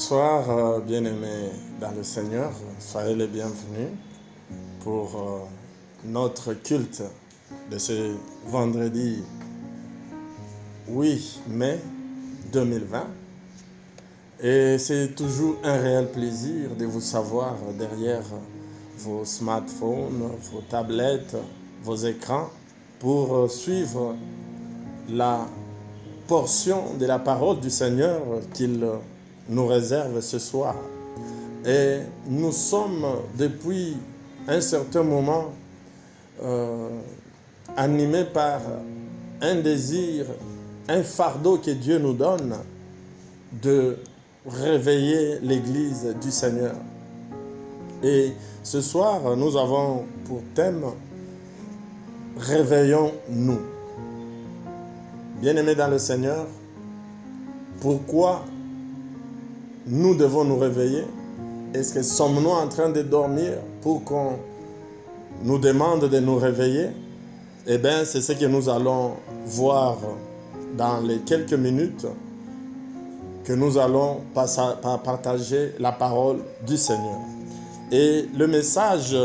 Bonsoir, bien-aimés dans le Seigneur. Soyez les bienvenus pour notre culte de ce vendredi 8 mai 2020. Et c'est toujours un réel plaisir de vous savoir derrière vos smartphones, vos tablettes, vos écrans pour suivre la portion de la parole du Seigneur qu'il nous réserve ce soir. Et nous sommes depuis un certain moment animés par un désir, un fardeau que Dieu nous donne de réveiller l'Église du Seigneur. Et ce soir, nous avons pour thème « Réveillons-nous ». Bien-aimés dans le Seigneur, pourquoi nous devons nous réveiller? Est-ce que sommes-nous en train de dormir pour qu'on nous demande de nous réveiller? Eh bien, c'est ce que nous allons voir dans les quelques minutes que nous allons partager la parole du Seigneur. Et le message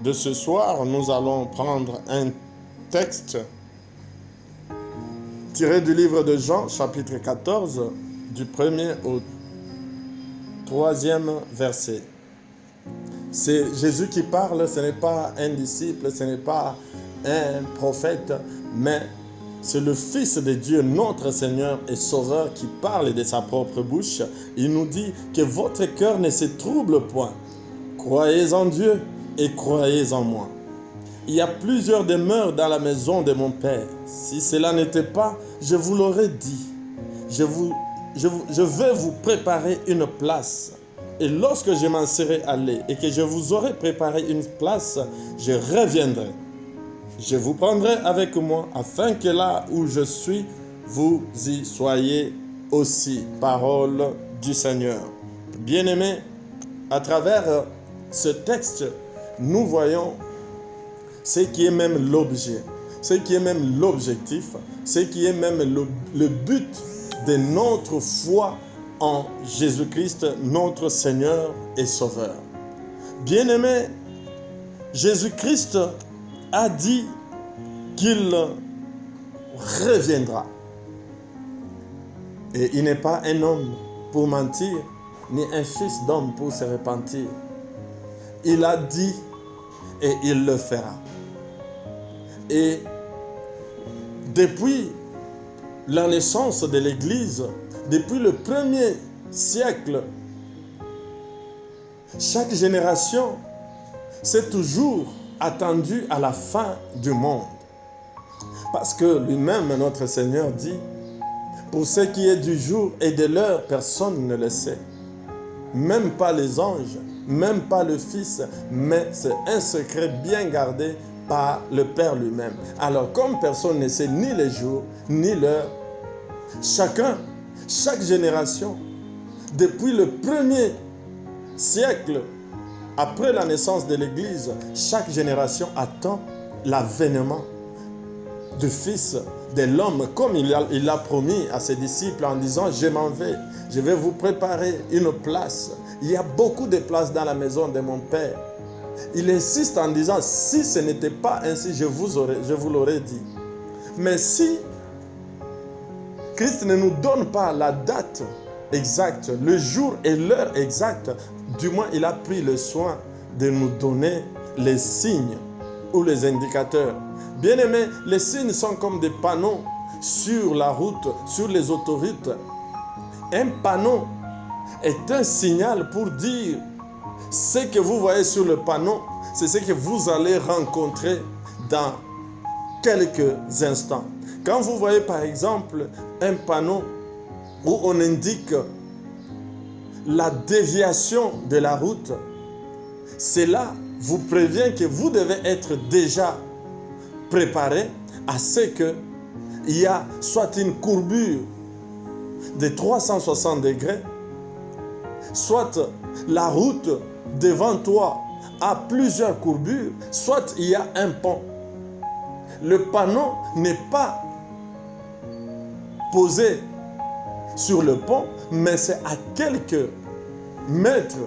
de ce soir, nous allons prendre un texte tiré du livre de Jean, chapitre 14, du 1er au 3e verset. C'est Jésus qui parle, ce n'est pas un disciple, ce n'est pas un prophète, mais c'est le Fils de Dieu, notre Seigneur et Sauveur, qui parle de sa propre bouche. Il nous dit que votre cœur ne se trouble point. Croyez en Dieu et croyez en moi. Il y a plusieurs demeures dans la maison de mon Père. Si cela n'était pas, je vous l'aurais dit. Je vais vous préparer une place. Et lorsque je m'en serai allé et que je vous aurai préparé une place, je reviendrai. Je vous prendrai avec moi afin que là où je suis, vous y soyez aussi. Parole du Seigneur. Bien-aimés, à travers ce texte, nous voyons ce qui est même l'objet, ce qui est même l'objectif, ce qui est même le but de notre foi en Jésus-Christ, notre Seigneur et Sauveur. Bien-aimé, Jésus-Christ a dit qu'il reviendra. Et il n'est pas un homme pour mentir, ni un fils d'homme pour se repentir. Il a dit et il le fera. Et depuis la naissance de l'Église, depuis le premier siècle, chaque génération s'est toujours attendue à la fin du monde. Parce que lui-même, notre Seigneur dit, pour ce qui est du jour et de l'heure, personne ne le sait. Même pas les anges, même pas le Fils, mais c'est un secret bien gardé par le Père lui-même. Alors, comme personne ne sait ni les jours, ni l'heure, chaque génération, depuis le premier siècle, après la naissance de l'Église, chaque génération attend l'avènement du Fils de l'homme, comme il l'a promis à ses disciples en disant « Je m'en vais, je vais vous préparer une place. Il y a beaucoup de places dans la maison de mon Père. » Il insiste en disant « Si ce n'était pas ainsi, je vous l'aurais dit. » Mais si Christ ne nous donne pas la date exacte, le jour et l'heure exacte, du moins il a pris le soin de nous donner les signes ou les indicateurs. Bien-aimés, les signes sont comme des panneaux sur la route, sur les autoroutes. Un panneau est un signal pour dire ce que vous voyez sur le panneau, c'est ce que vous allez rencontrer dans quelques instants. Quand vous voyez par exemple un panneau où on indique la déviation de la route, cela vous prévient que vous devez être déjà préparé à ce qu'il y a soit une courbure de 360 degrés, soit la route devant toi a plusieurs courbures, soit il y a un pont. Le panneau n'est pas posé sur le pont, mais c'est à quelques mètres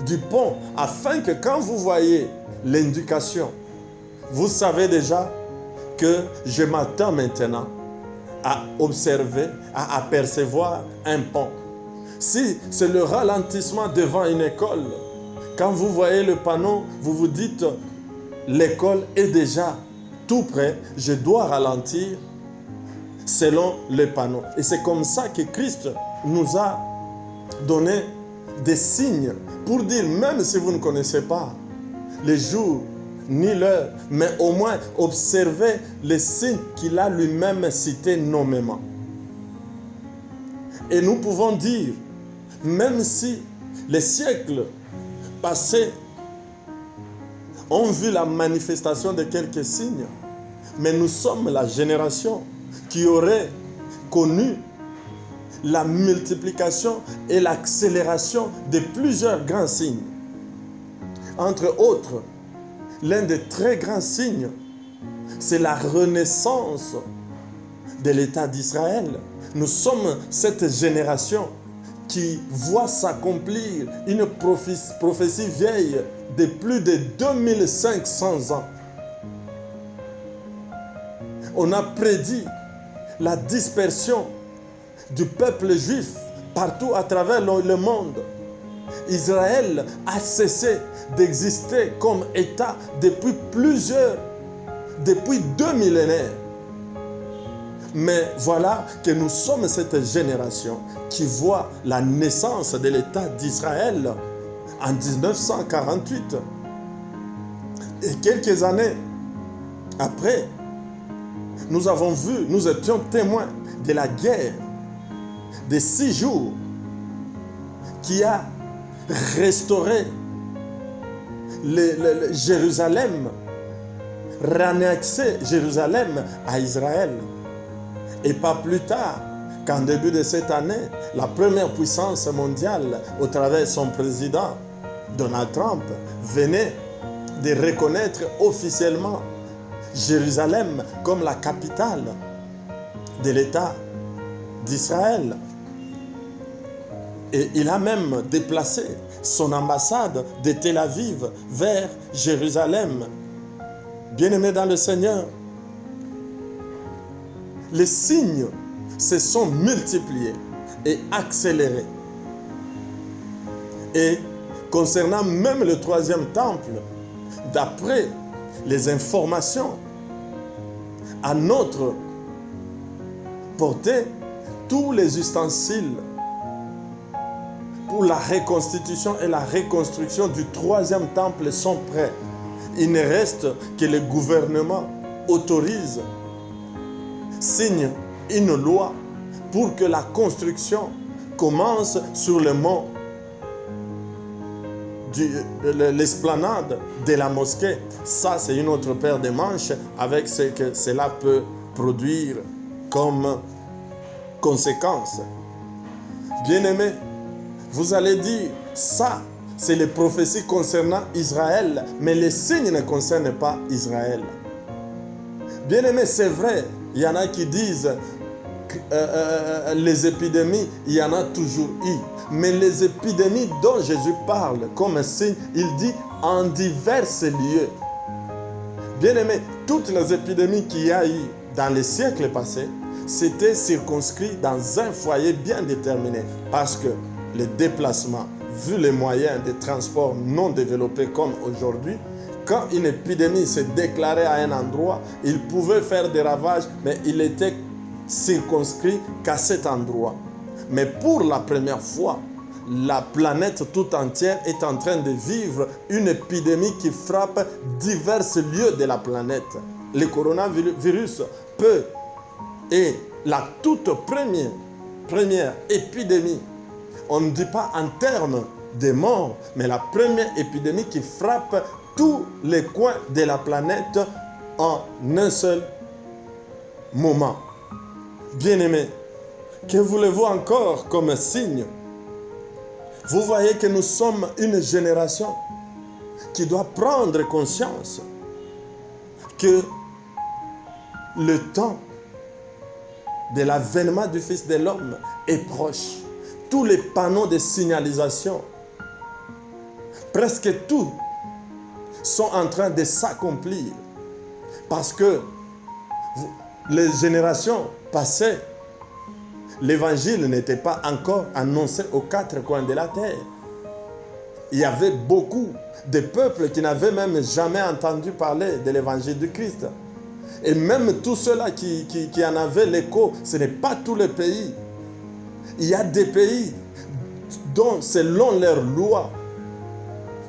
du pont, afin que quand vous voyez l'indication, vous savez déjà que je m'attends maintenant à observer, à apercevoir un pont. Si c'est le ralentissement devant une école, quand vous voyez le panneau, vous vous dites, l'école est déjà tout près, je dois ralentir selon le panneau. Et c'est comme ça que Christ nous a donné des signes pour dire, même si vous ne connaissez pas les jours ni l'heure, mais au moins observez les signes qu'il a lui-même cités nommément. Et nous pouvons dire, même si les siècles passés ont vu la manifestation de quelques signes, mais nous sommes la génération qui aurait connu la multiplication et l'accélération de plusieurs grands signes. Entre autres, l'un des très grands signes, c'est la renaissance de l'État d'Israël. Nous sommes cette génération qui voit s'accomplir une prophétie vieille de plus de 2500 ans. On a prédit la dispersion du peuple juif partout à travers le monde. Israël a cessé d'exister comme État depuis 2 millénaires. Mais voilà que nous sommes cette génération qui voit la naissance de l'État d'Israël en 1948. Et quelques années après, nous étions témoins de la guerre de 6 jours qui a restauré Jérusalem, réannexé Jérusalem à Israël. Et pas plus tard qu'en début de cette année, la première puissance mondiale, au travers de son président, Donald Trump, venait de reconnaître officiellement Jérusalem comme la capitale de l'État d'Israël. Et il a même déplacé son ambassade de Tel Aviv vers Jérusalem. Bien-aimés dans le Seigneur, les signes se sont multipliés et accélérés. Et concernant même le 3e temple, d'après les informations à notre portée, tous les ustensiles pour la reconstitution et la reconstruction du 3e temple sont prêts. Il ne reste que le gouvernement autorise, signe une loi pour que la construction commence sur le mont, l'esplanade de la mosquée. Ça, c'est une autre paire de manches avec ce que cela peut produire comme conséquence. Bien-aimés, vous allez dire, ça, c'est les prophéties concernant Israël, mais les signes ne concernent pas Israël. Bien-aimés, c'est vrai, il y en a qui disent que les épidémies, il y en a toujours eu. Mais les épidémies dont Jésus parle comme signe, il dit en divers lieux. Bien-aimés, toutes les épidémies qu'il y a eu dans les siècles passés, c'était circonscrit dans un foyer bien déterminé. Parce que les déplacements, vu les moyens de transport non développés comme aujourd'hui, quand une épidémie s'est déclarée à un endroit, il pouvait faire des ravages, mais il était circonscrit qu'à cet endroit. Mais pour la première fois, la planète tout entière est en train de vivre une épidémie qui frappe divers lieux de la planète. Le coronavirus peut être la toute première épidémie. On ne dit pas en termes de morts, mais la première épidémie qui frappe tous les coins de la planète en un seul moment. Bien-aimés, que voulez-vous encore comme signe? Vous voyez que nous sommes une génération qui doit prendre conscience que le temps de l'avènement du Fils de l'homme est proche. Tous les panneaux de signalisation, presque tous, sont en train de s'accomplir. Parce que les générations passées, l'évangile n'était pas encore annoncé aux quatre coins de la terre. Il y avait beaucoup de peuples qui n'avaient même jamais entendu parler de l'évangile du Christ. Et même tous ceux-là qui en avaient l'écho, ce n'est pas tous les pays. Il y a des pays dont, selon leurs lois,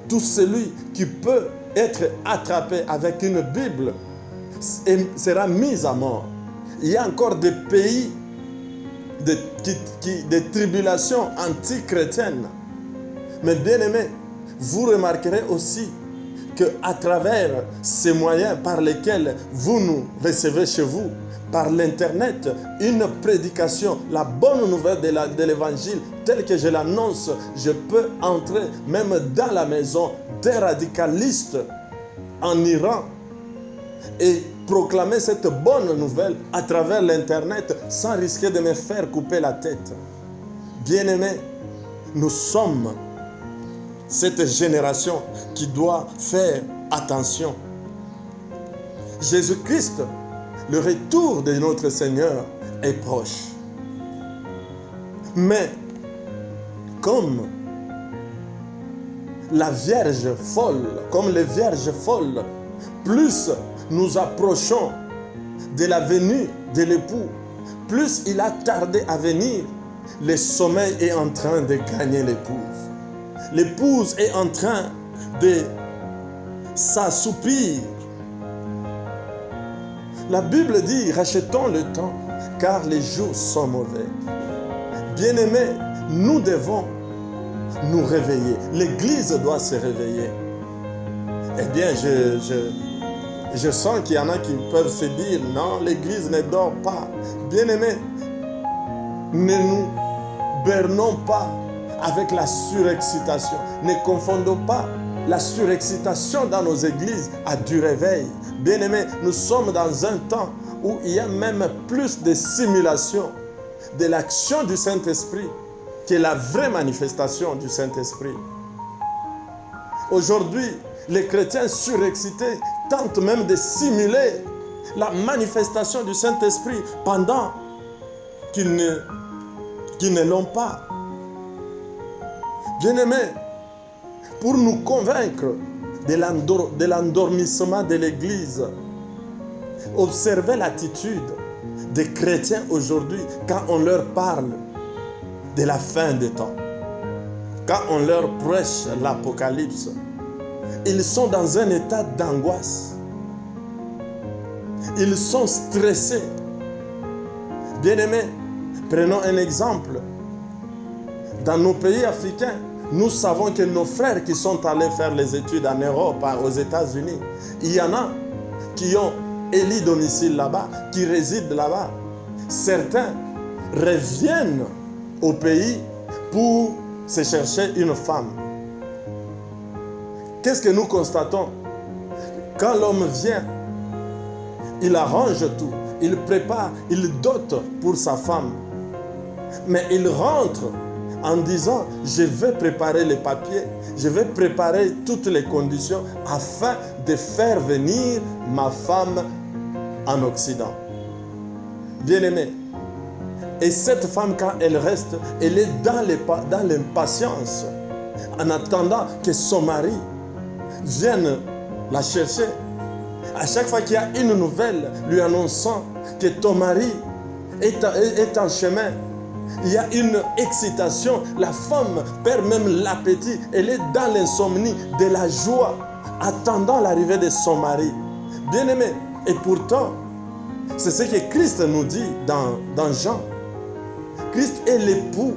tout celui qui peut être attrapé avec une Bible sera mis à mort. Il y a encore des pays de tribulations anti-chrétiennes. Mais bien aimés, vous remarquerez aussi qu'à travers ces moyens par lesquels vous nous recevez chez vous, par l'internet, une prédication, la bonne nouvelle de l'évangile, telle que je l'annonce, je peux entrer même dans la maison des radicalistes en Iran et proclamer cette bonne nouvelle à travers l'internet sans risquer de me faire couper la tête. Bien-aimés, nous sommes cette génération qui doit faire attention. Jésus-Christ, le retour de notre Seigneur est proche. Mais comme la Vierge folle, comme les Vierges folles, plus nous approchons de la venue de l'époux, plus il a tardé à venir, le sommeil est en train de gagner l'épouse. L'épouse est en train de s'assoupir. La Bible dit, rachetons le temps, car les jours sont mauvais. Bien-aimés, nous devons nous réveiller. L'Église doit se réveiller. Eh bien, je sens qu'il y en a qui peuvent se dire, non, l'Église ne dort pas. Bien-aimés, ne nous bernons pas avec la surexcitation. Ne confondons pas la surexcitation dans nos églises à du réveil. Bien-aimés, nous sommes dans un temps où il y a même plus de simulation de l'action du Saint-Esprit que la vraie manifestation du Saint-Esprit. Aujourd'hui, les chrétiens surexcités tentent même de simuler la manifestation du Saint-Esprit pendant qu'ils ne l'ont pas. Bien-aimés, pour nous convaincre de l'endormissement de l'Église, observez l'attitude des chrétiens aujourd'hui quand on leur parle de la fin des temps. Quand on leur prêche l'Apocalypse, ils sont dans un état d'angoisse. Ils sont stressés. Bien-aimés, prenons un exemple. Dans nos pays africains, nous savons que nos frères qui sont allés faire les études en Europe, aux États-Unis, il y en a qui ont élu domicile là-bas, qui résident là-bas. Certains reviennent au pays pour se chercher une femme. Qu'est-ce que nous constatons? Quand l'homme vient, il arrange tout, il prépare, il dote pour sa femme. Mais il rentre en disant, je vais préparer les papiers, je vais préparer toutes les conditions afin de faire venir ma femme en Occident. Bien-aimé, et cette femme, quand elle reste, elle est dans l'impatience, en attendant que son mari vienne la chercher. À chaque fois qu'il y a une nouvelle lui annonçant que ton mari est en chemin, il y a une excitation. La femme perd même l'appétit. Elle est dans l'insomnie de la joie, attendant l'arrivée de son mari. Bien-aimé, et pourtant, c'est ce que Christ nous dit dans Jean. Christ est l'époux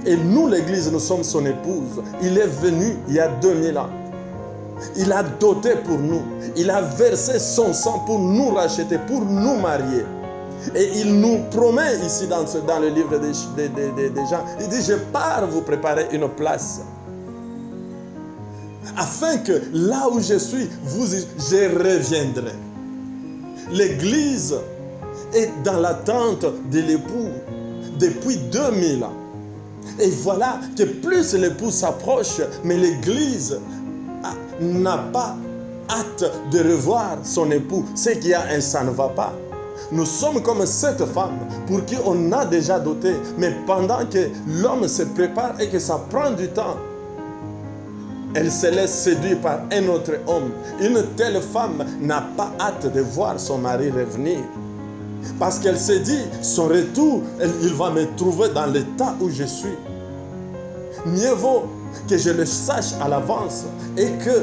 et nous, l'Église, nous sommes son épouse. Il est venu il y a 2000 ans. Il a doté pour nous. Il a versé son sang pour nous racheter, pour nous marier. Et il nous promet ici dans le livre des gens, il dit, je pars vous préparer une place. Afin que là où je suis, je reviendrai. L'Église est dans l'attente de l'époux depuis 2000 ans. Et voilà que plus l'époux s'approche, mais l'Église n'a pas hâte de revoir son époux. C'est qu'il y a un ça ne va pas. Nous sommes comme cette femme pour qui on a déjà doté, mais pendant que l'homme se prépare et que ça prend du temps, elle se laisse séduire par un autre homme. Une telle femme n'a pas hâte de voir son mari revenir. Parce qu'elle se dit, son retour, il va me trouver dans l'état où je suis. Mieux vaut que je le sache à l'avance et que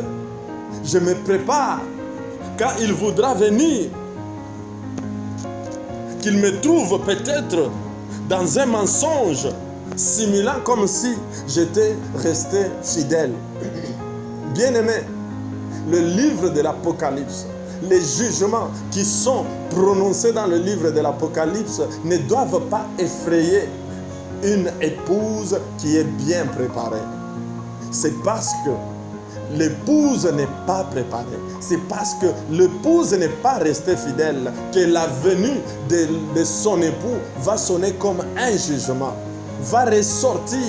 je me prépare quand il voudra venir, qu'il me trouve peut-être dans un mensonge simulant comme si j'étais resté fidèle. Bien-aimé, le livre de l'Apocalypse, les jugements qui sont prononcés dans le livre de l'Apocalypse ne doivent pas effrayer une épouse qui est bien préparée. C'est parce que l'épouse n'est pas préparée. C'est parce que l'épouse n'est pas restée fidèle que la venue de son époux va sonner comme un jugement. Va ressortir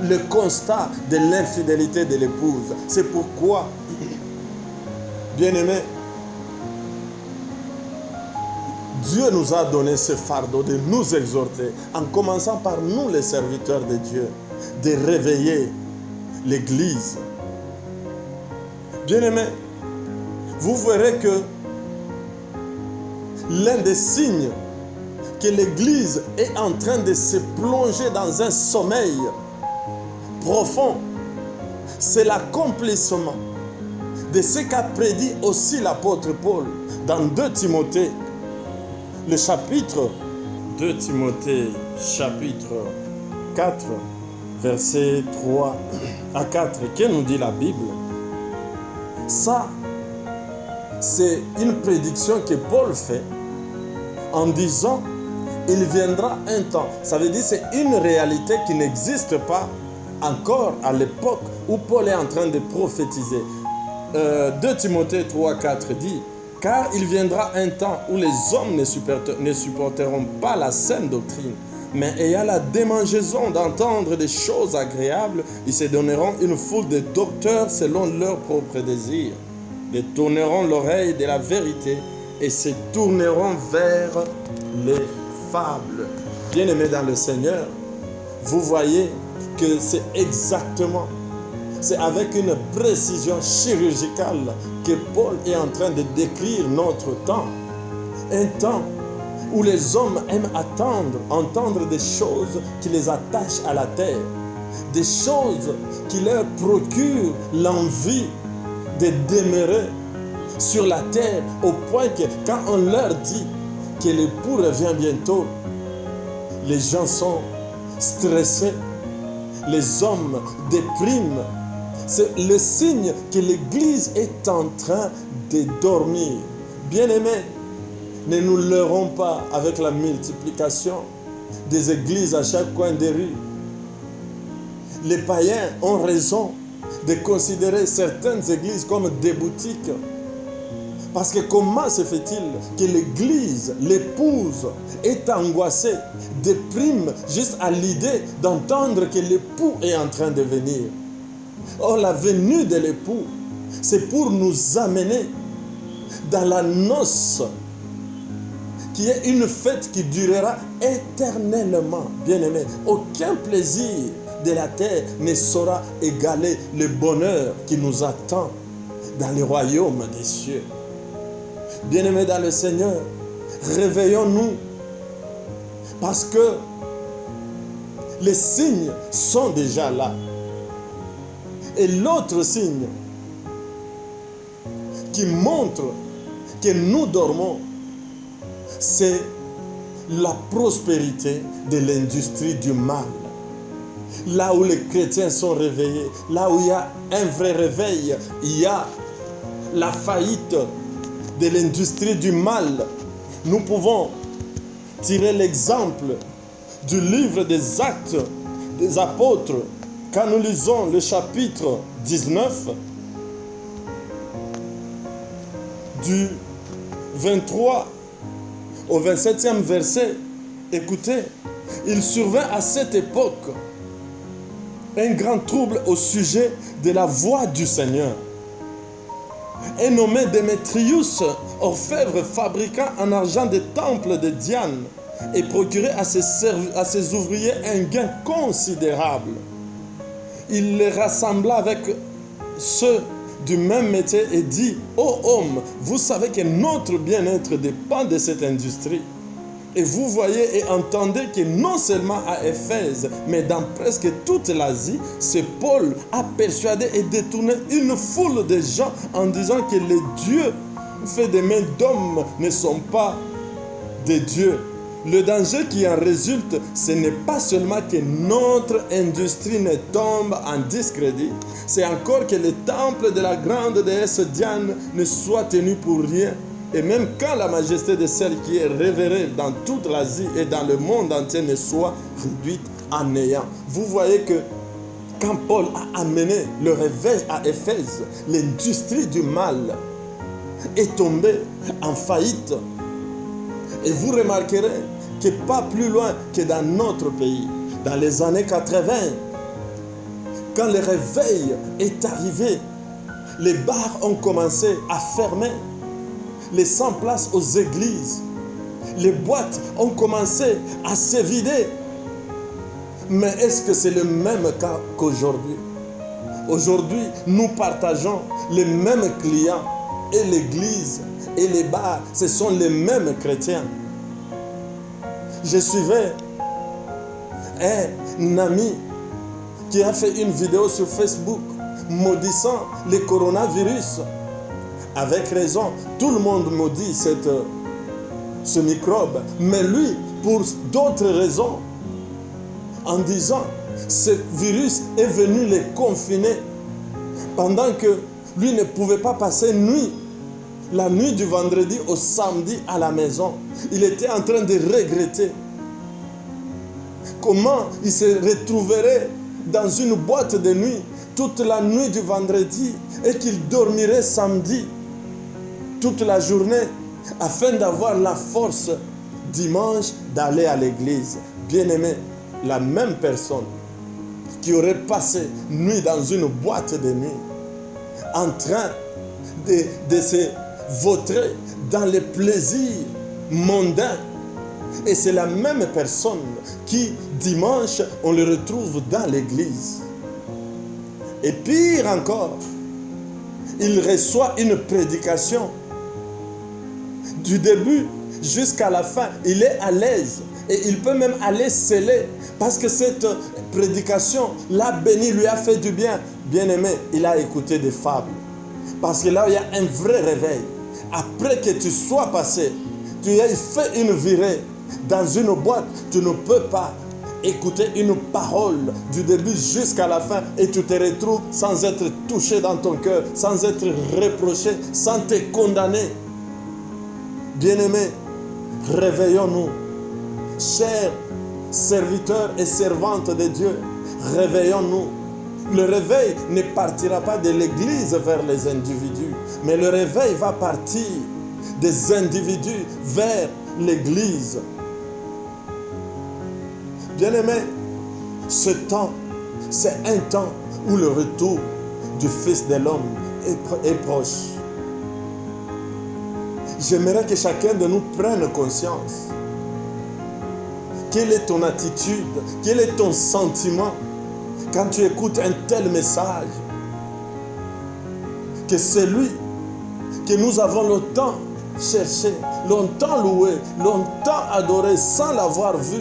le constat de l'infidélité de l'épouse. C'est pourquoi, bien-aimés, Dieu nous a donné ce fardeau de nous exhorter, en commençant par nous les serviteurs de Dieu, de réveiller l'Église. Bien-aimés, vous verrez que l'un des signes que l'Église est en train de se plonger dans un sommeil profond, c'est l'accomplissement de ce qu'a prédit aussi l'apôtre Paul dans 2 Timothée, le chapitre 2 Timothée, chapitre 4, versets 3 à 4. Que nous dit la Bible? Ça, c'est une prédiction que Paul fait en disant il viendra un temps. Ça veut dire c'est une réalité qui n'existe pas encore à l'époque où Paul est en train de prophétiser. 2 Timothée 3, 4 dit car il viendra un temps où les hommes ne supporteront pas la saine doctrine, mais ayant la démangeaison d'entendre des choses agréables, ils se donneront une foule de docteurs selon leurs propres désirs, détourneront l'oreille de la vérité et se tourneront vers les fables. Bien-aimés dans le Seigneur, vous voyez que c'est exactement, c'est avec une précision chirurgicale que Paul est en train de décrire notre temps. Un temps où les hommes aiment entendre des choses qui les attachent à la terre, des choses qui leur procurent l'envie de demeurer sur la terre, au point que quand on leur dit que l'époux revient bientôt, les gens sont stressés, les hommes dépriment. C'est le signe que l'Église est en train de dormir. Bien-aimés, ne nous leurrons pas avec la multiplication des églises à chaque coin des rues. Les païens ont raison de considérer certaines églises comme des boutiques. Parce que comment se fait-il que l'église, l'épouse, est angoissée, déprime juste à l'idée d'entendre que l'époux est en train de venir? Or, la venue de l'époux, c'est pour nous amener dans la noce, qui est une fête qui durera éternellement. Bien-aimés, aucun plaisir de la terre ne saura égaler le bonheur qui nous attend dans le royaume des cieux. Bien-aimés dans le Seigneur, réveillons-nous, parce que les signes sont déjà là. Et l'autre signe qui montre que nous dormons, c'est la prospérité de l'industrie du mal. Là où les chrétiens sont réveillés, là où il y a un vrai réveil, il y a la faillite de l'industrie du mal. Nous pouvons tirer l'exemple du livre des Actes des Apôtres. Quand nous lisons le chapitre 19, du 23 au 27e verset, écoutez, il survint à cette époque un grand trouble au sujet de la voix du Seigneur. Un nommé Démétrius, orfèvre, fabriquant en argent des temples de Diane, et procurait à ses ouvriers un gain considérable. Il les rassembla avec ceux du même métier et dit: ô homme, vous savez que notre bien-être dépend de cette industrie. Et vous voyez et entendez que non seulement à Éphèse, mais dans presque toute l'Asie, ce Paul a persuadé et détourné une foule de gens en disant que les dieux faits des mains d'hommes ne sont pas des dieux. Le danger qui en résulte, ce n'est pas seulement que notre industrie ne tombe en discrédit, c'est encore que le temple de la grande déesse Diane ne soit tenu pour rien. Et même quand la majesté de celle qui est révérée dans toute l'Asie et dans le monde entier ne soit réduite à néant. Vous voyez que quand Paul a amené le réveil à Éphèse, l'industrie du mal est tombée en faillite. Et vous remarquerez que pas plus loin que dans notre pays, dans les années 80, quand le réveil est arrivé, les bars ont commencé à fermer, laissant place aux églises. Les boîtes ont commencé à se vider. Mais est-ce que c'est le même cas qu'aujourd'hui? Aujourd'hui, nous partageons les mêmes clients et l'église et les bars, ce sont les mêmes chrétiens. Je suivais un ami qui a fait une vidéo sur Facebook maudissant le coronavirus. Avec raison, tout le monde maudit ce microbe, mais lui, pour d'autres raisons, en disant ce virus est venu les confiner pendant que lui ne pouvait pas passer la nuit du vendredi au samedi à la maison. Il était en train de regretter comment il se retrouverait dans une boîte de nuit toute la nuit du vendredi et qu'il dormirait samedi toute la journée afin d'avoir la force dimanche d'aller à l'église. Bien-aimé, la même personne qui aurait passé nuit dans une boîte de nuit en train de se vautrer dans les plaisirs mondains, et c'est la même personne qui dimanche on le retrouve dans l'église. Et pire encore, il reçoit une prédication du début jusqu'à la fin. Il est à l'aise et il peut même aller sceller parce que cette prédication l'a béni, lui a fait du bien. Bien-aimé, il a écouté des fables. Parce que là, il y a un vrai réveil. Après que tu sois passé, tu aies fait une virée dans une boîte, tu ne peux pas écouter une parole du début jusqu'à la fin et tu te retrouves sans être touché dans ton cœur, sans être reproché, sans te condamner. Bien-aimés, réveillons-nous. Chers serviteurs et servantes de Dieu, réveillons-nous. Le réveil ne partira pas de l'église vers les individus, mais le réveil va partir des individus vers l'église. Bien-aimés, ce temps, c'est un temps où le retour du Fils de l'homme est proche. J'aimerais que chacun de nous prenne conscience. Quelle est ton attitude? Quel est ton sentiment quand tu écoutes un tel message? Que celui que nous avons longtemps cherché, longtemps loué, longtemps adoré sans l'avoir vu,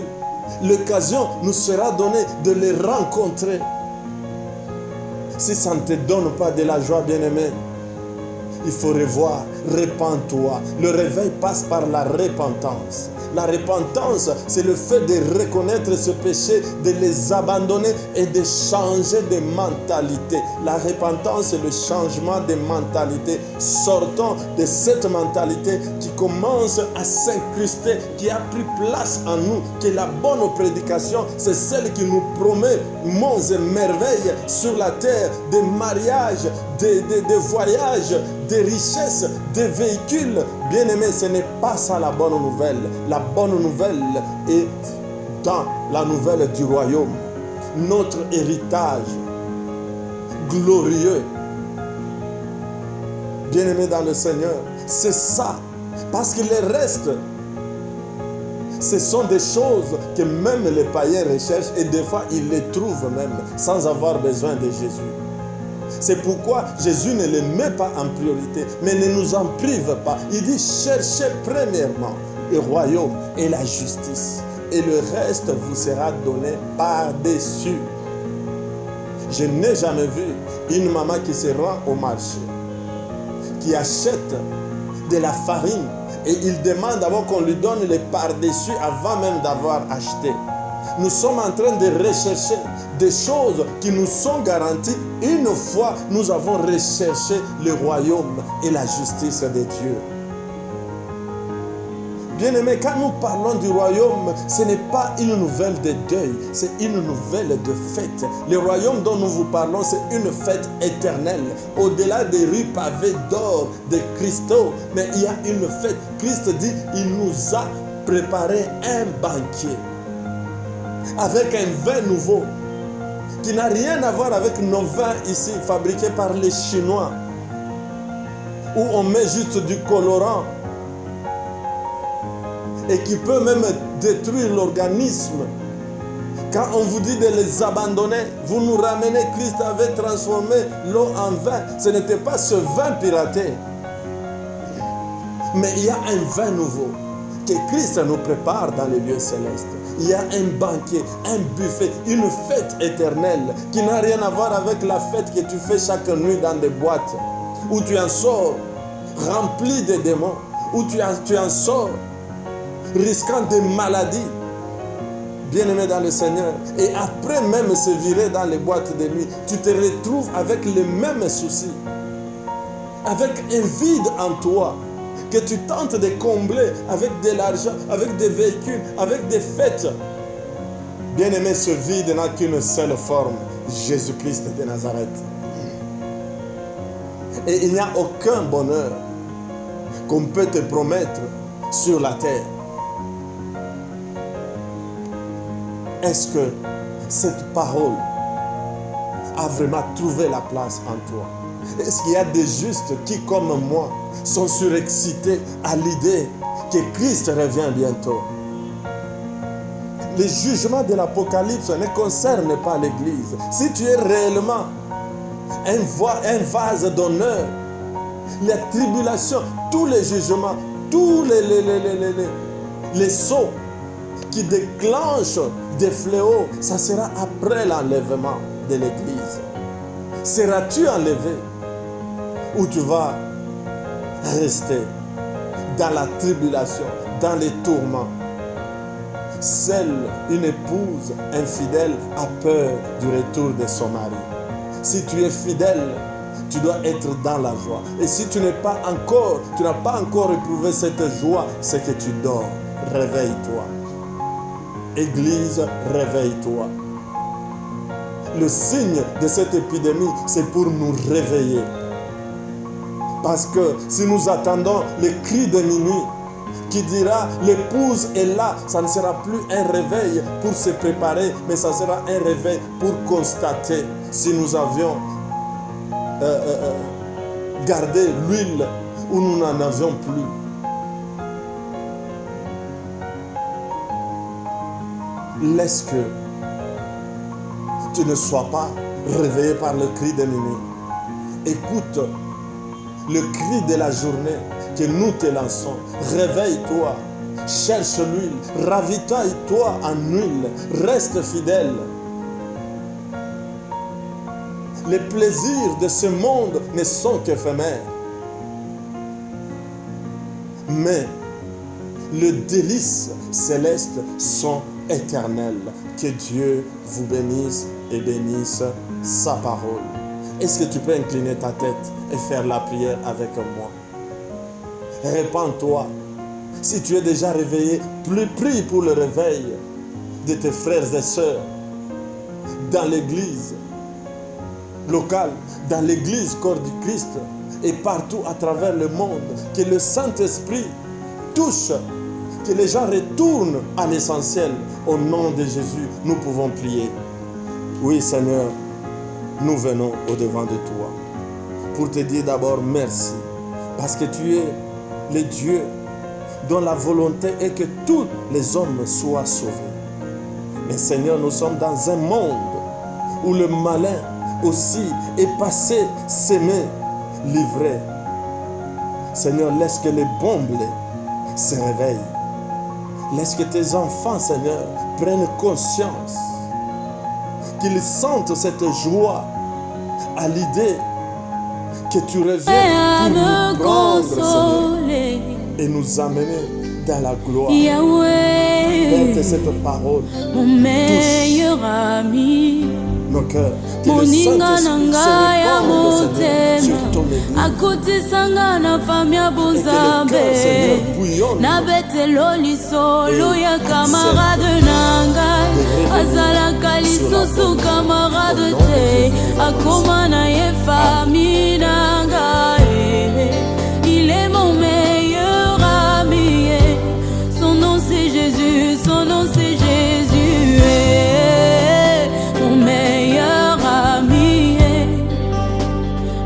l'occasion nous sera donnée de les rencontrer. Si ça ne te donne pas de la joie, bien-aimé, il faut revoir, repens-toi. Le réveil passe par la repentance. La repentance, c'est le fait de reconnaître ce péché, de les abandonner et de changer de mentalité. La repentance, c'est le changement de mentalité. Sortons de cette mentalité qui commence à s'incruster, qui a pris place en nous, que la bonne prédication, c'est celle qui nous promet monts et merveilles sur la terre, des mariages, des voyages, des richesses, des véhicules. Bien-aimés, ce n'est pas ça la bonne nouvelle. La bonne nouvelle est dans la nouvelle du royaume. Notre héritage glorieux. Bien-aimés dans le Seigneur, c'est ça. Parce que le reste, ce sont des choses que même les païens recherchent et des fois ils les trouvent même sans avoir besoin de Jésus. C'est pourquoi Jésus ne les met pas en priorité, mais ne nous en prive pas. Il dit cherchez premièrement le royaume et la justice et le reste vous sera donné par-dessus. Je n'ai jamais vu une maman qui se rend au marché, qui achète de la farine et il demande d'abord qu'on lui donne les par-dessus avant même d'avoir acheté. Nous sommes en train de rechercher des choses qui nous sont garanties une fois nous avons recherché le royaume et la justice de Dieu. Bien-aimés, quand nous parlons du royaume, ce n'est pas une nouvelle de deuil, c'est une nouvelle de fête. Le royaume dont nous vous parlons, c'est une fête éternelle. Au-delà des rues pavées d'or, de cristaux, mais il y a une fête. Christ dit, il nous a préparé un banquet avec un vin nouveau qui n'a rien à voir avec nos vins ici fabriqués par les Chinois où on met juste du colorant et qui peut même détruire l'organisme. Quand on vous dit de les abandonner, vous nous ramenez, Christ avait transformé l'eau en vin. Ce n'était pas ce vin piraté, mais il y a un vin nouveau que Christ nous prépare dans les lieux célestes. Il y a un banquet, un buffet, une fête éternelle qui n'a rien à voir avec la fête que tu fais chaque nuit dans des boîtes, où tu en sors rempli de démons, où tu en sors risquant des maladies. Bien-aimé dans le Seigneur, et après même se virer dans les boîtes de nuit, tu te retrouves avec les mêmes soucis, avec un vide en toi que tu tentes de combler avec de l'argent, avec des véhicules, avec des fêtes. Bien-aimé, ce vide n'a qu'une seule forme, Jésus-Christ de Nazareth. Et il n'y a aucun bonheur qu'on peut te promettre sur la terre. Est-ce que cette parole a vraiment trouvé la place en toi? Est-ce qu'il y a des justes qui, comme moi, sont surexcités à l'idée que Christ revient bientôt? Les jugements de l'Apocalypse ne concernent pas l'Église. Si tu es réellement un vase d'honneur, les tribulations, tous les jugements, tous les sauts qui déclenchent des fléaux, ça sera après l'enlèvement de l'Église. Seras-tu enlevé ou tu vas rester dans la tribulation, dans les tourments? Seule une épouse infidèle a peur du retour de son mari. Si tu es fidèle, tu dois être dans la joie. Et si tu n'as pas encore éprouvé cette joie, c'est que tu dors. Réveille-toi. Église, réveille-toi. Le signe de cette épidémie, c'est pour nous réveiller. Parce que si nous attendons le cri de minuit qui dira l'épouse est là, ça ne sera plus un réveil pour se préparer, mais ça sera un réveil pour constater si nous avions gardé l'huile où nous n'en avions plus. Laisse que tu ne sois pas réveillé par le cri de minuit. Écoute le cri de la journée que nous te lançons. Réveille-toi, cherche l'huile, ravitaille-toi en huile, reste fidèle. Les plaisirs de ce monde ne sont qu'éphémères. Mais les délices célestes sont éternels. Que Dieu vous bénisse et bénisse sa parole. Est-ce que tu peux incliner ta tête et faire la prière avec moi? Répands-toi. Si tu es déjà réveillé, prie pour le réveil de tes frères et sœurs dans l'église locale, dans l'église corps du Christ, et partout à travers le monde. Que le Saint-Esprit touche, que les gens retournent à l'essentiel. Au nom de Jésus, nous pouvons prier. Oui, Seigneur, nous venons au-devant de toi pour te dire d'abord merci, parce que tu es le Dieu dont la volonté est que tous les hommes soient sauvés. Mais Seigneur, nous sommes dans un monde où le malin aussi est passé, s'aimer, livré. Seigneur, laisse que les bons blés se réveillent. Laisse que tes enfants, Seigneur, prennent conscience, qu'ils sentent cette joie à l'idée que tu reviens pour nous prendre, Seigneur, et nous amener dans la gloire. Père, que cette parole mon meilleur ami, nos cœurs, que mon le Saint-Esprit se répande, Seigneur, sur ton Église. akutisanga na famia bonzambe na betelo lisolo ya camarade nanga azalaka lisusu camarade te akoma na ye famille